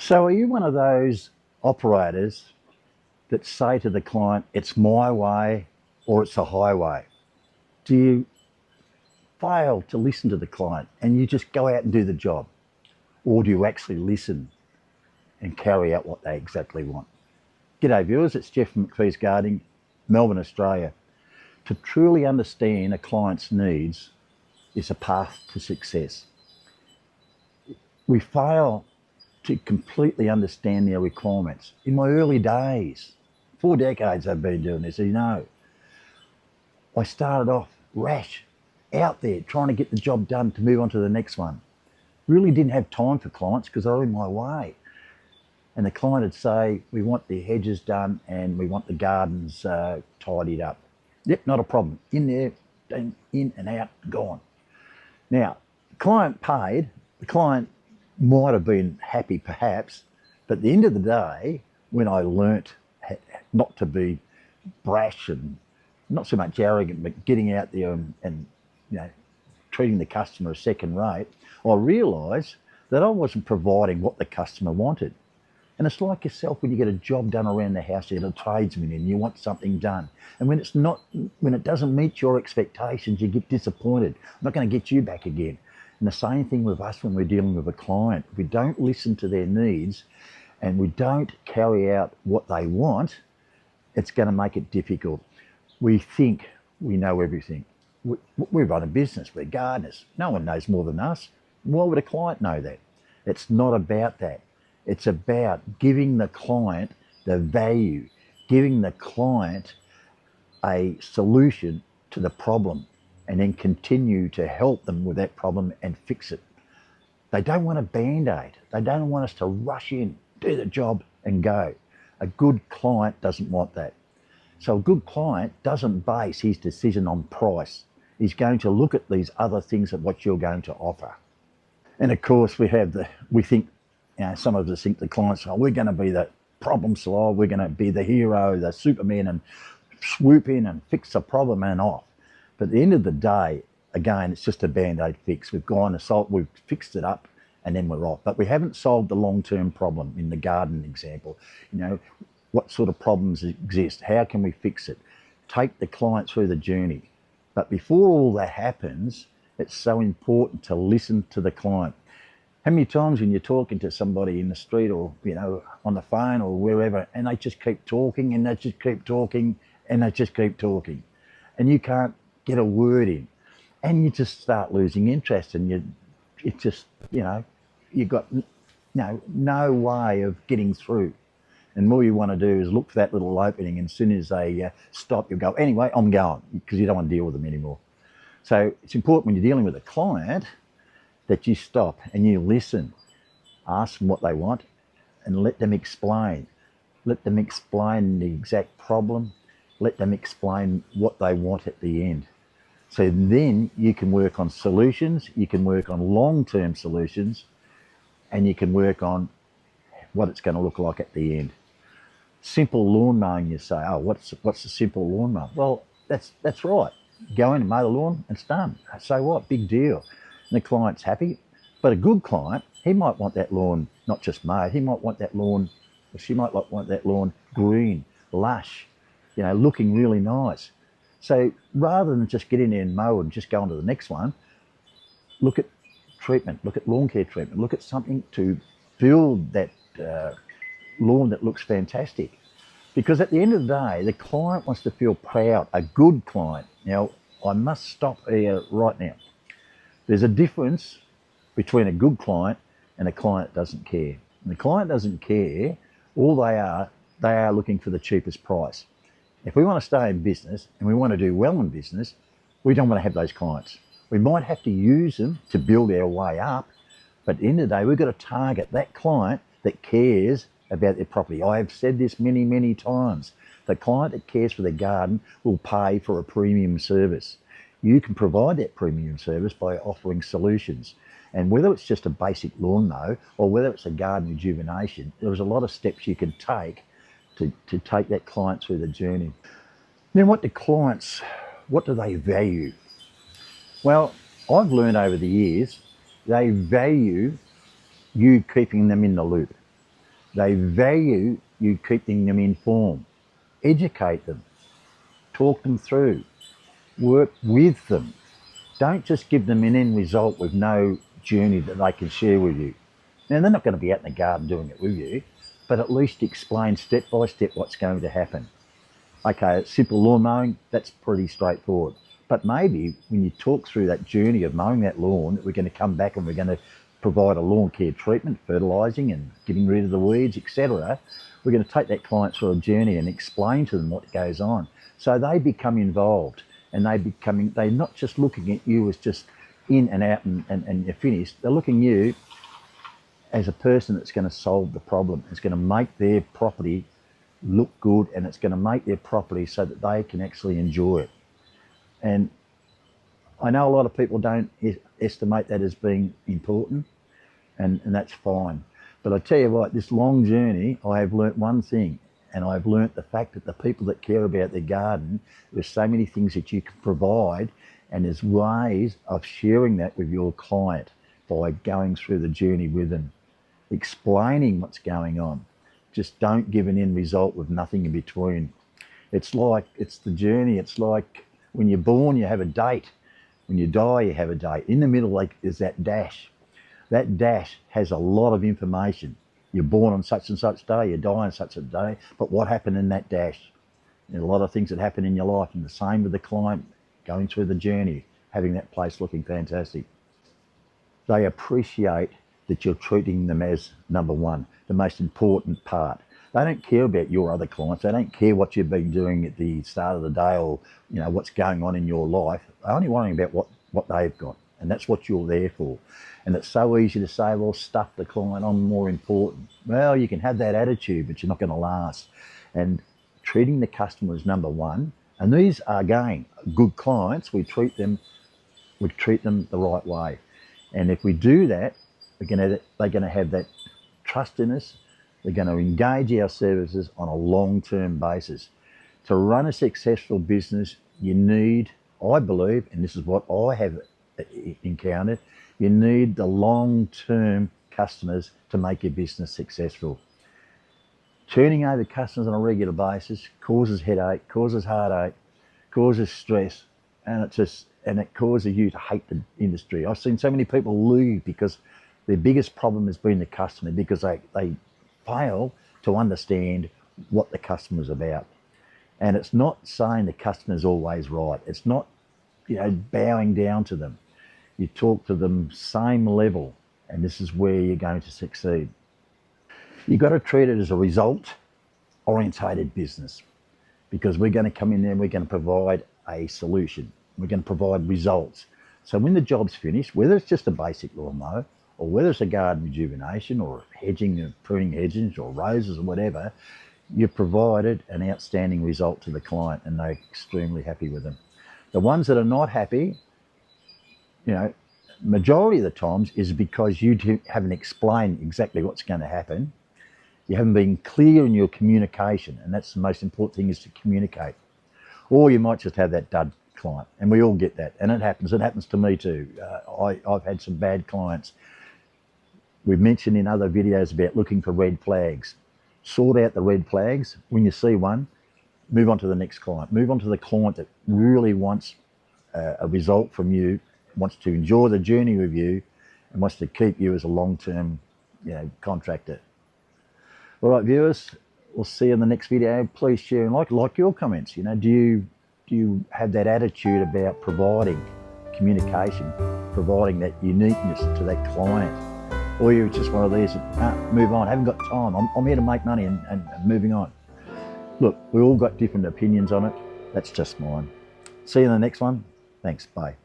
So are you one of those operators that say to the client, it's my way or it's a highway? Do you fail to listen to the client and you just go out and do the job? Or do you actually listen and carry out what they exactly want? G'day viewers, it's Jeff from McPhee's Gardening, Melbourne, Australia. To truly understand a client's needs is a path to success. We fail to completely understand their requirements. In my early days, 4 decades I've been doing this, I started off rash, out there trying to get the job done to move on to the next one. Really didn't have time for clients because they were in my way. And the client would say, we want the hedges done and we want the gardens tidied up. Yep, not a problem. In there, in and out, gone. Now, the client paid, the client might have been happy perhaps, but at the end of the day, when I learnt not to be brash and not so much arrogant, but getting out there and treating the customer as second rate, I realised that I wasn't providing what the customer wanted. And it's like yourself when you get a job done around the house, you get a tradesman and you want something done. And when it doesn't meet your expectations, you get disappointed. I'm not going to get you back again. And the same thing with us when we're dealing with a client. If we don't listen to their needs and we don't carry out what they want, it's going to make it difficult. We think we know everything. We run a business, we're gardeners. No one knows more than us. Why would a client know that? It's not about that. It's about giving the client the value, giving the client a solution to the problem, and then continue to help them with that problem and fix it. They don't want a band-aid. They don't want us to rush in, do the job and go. A good client doesn't want that. So a good client doesn't base his decision on price. He's going to look at these other things of what you're going to offer. And of course we think, some of us think the clients, we're going to be the problem solver, we're going to be the hero, the Superman, and swoop in and fix the problem and off. But at the end of the day, again, it's just a band-aid fix. We've we've fixed it up and then we're off. But we haven't solved the long-term problem in the garden example. What sort of problems exist? How can we fix it? Take the client through the journey. But before all that happens, it's so important to listen to the client. How many times when you're talking to somebody in the street or, on the phone or wherever, and they just keep talking and they just keep talking and they just keep talking, and you can't get a word in, and you just start losing interest, and you've got no way of getting through. And all you want to do is look for that little opening, and as soon as they stop, you'll go, anyway, I'm going, because you don't want to deal with them anymore. So it's important when you're dealing with a client that you stop and you listen, ask them what they want, and let them explain. Let them explain the exact problem. Let them explain what they want at the end. So then you can work on solutions, you can work on long-term solutions, and you can work on what it's going to look like at the end. Simple lawn mowing, you say, what's a simple lawn mower? Well, that's right. Go in and mow the lawn and it's done. So what? Big deal. And the client's happy. But a good client, he might want that lawn not just mowed, he might want that lawn, or she might want that lawn green, lush, looking really nice. So rather than just get in there and mow and just go on to the next one, look at treatment, look at lawn care treatment, look at something to build that lawn that looks fantastic. Because at the end of the day, the client wants to feel proud, a good client. Now, I must stop here right now. There's a difference between a good client and a client that doesn't care. And the client doesn't care, all they are looking for the cheapest price. If we want to stay in business and we want to do well in business, we don't want to have those clients. We might have to use them to build our way up, but at the end of the day, we've got to target that client that cares about their property. I have said this many, many times. The client that cares for their garden will pay for a premium service. You can provide that premium service by offering solutions. And whether it's just a basic lawn mow or whether it's a garden rejuvenation, there's a lot of steps you can take to take that client through the journey. Then what do they value? Well, I've learned over the years, they value you keeping them in the loop. They value you keeping them informed. Educate them, talk them through, work with them. Don't just give them an end result with no journey that they can share with you. Now, they're not going to be out in the garden doing it with you, but at least explain step by step what's going to happen. Okay, it's simple lawn mowing, that's pretty straightforward. But maybe when you talk through that journey of mowing that lawn, we're going to come back and we're going to provide a lawn care treatment, fertilising and getting rid of the weeds, etc. We're going to take that client through a journey and explain to them what goes on. So they become involved, and they're not just looking at you as just in and out and you're finished. They're looking at you as a person that's going to solve the problem. It's going to make their property look good, and it's going to make their property so that they can actually enjoy it. And I know a lot of people don't estimate that as being important, and that's fine. But I tell you what, this long journey, I have learnt one thing, and I've learnt the fact that the people that care about their garden, there's so many things that you can provide, and there's ways of sharing that with your client by going through the journey with them, explaining what's going on. Just don't give an end result with nothing in between. It's the journey. It's like when you're born, you have a date. When you die, you have a date. In the middle is that dash. That dash has a lot of information. You're born on such and such day, you die on such a day, but what happened in that dash? There's a lot of things that happen in your life, and the same with the client going through the journey, having that place looking fantastic. They appreciate that you're treating them as number one, the most important part. They don't care about your other clients. They don't care what you've been doing at the start of the day, or what's going on in your life. They're only worrying about what they've got, and that's what you're there for. And it's so easy to say, well, stuff the client, I'm more important. Well, you can have that attitude, but you're not going to last. And treating the customer as number one, and these are, again, good clients, we treat them the right way. And if we do that, they're going to have that trust in us. They're going to engage our services on a long-term basis. To run a successful business, you need, I believe, and this is what I have encountered, you need the long-term customers to make your business successful. Turning over customers on a regular basis causes headache, causes heartache, causes stress, and it causes you to hate the industry. I've seen so many people leave because their biggest problem has been the customer, because they fail to understand what the customer's about. And it's not saying the customer's always right. It's not, bowing down to them. You talk to them same level, and this is where you're going to succeed. You've got to treat it as a result-orientated business, because we're going to come in there and we're going to provide a solution. We're going to provide results. So when the job's finished, whether it's just a basic lawnmower, or whether it's a garden rejuvenation, or hedging and pruning hedges, or roses, or whatever, you've provided an outstanding result to the client, and they're extremely happy with them. The ones that are not happy, majority of the times is because you haven't explained exactly what's going to happen. You haven't been clear in your communication, and that's the most important thing, is to communicate. Or you might just have that dud client, and we all get that, and it happens to me too. I've had some bad clients. We've mentioned in other videos about looking for red flags. Sort out the red flags. When you see one, move on to the next client. Move on to the client that really wants a result from you, wants to enjoy the journey with you, and wants to keep you as a long-term contractor. All right, viewers, we'll see you in the next video. Please share and like your comments. Do you have that attitude about providing communication, providing that uniqueness to that client? Or you're just one of these that can't move on, haven't got time, I'm here to make money and moving on. Look, we all got different opinions on it. That's just mine. See you in the next one. Thanks, bye.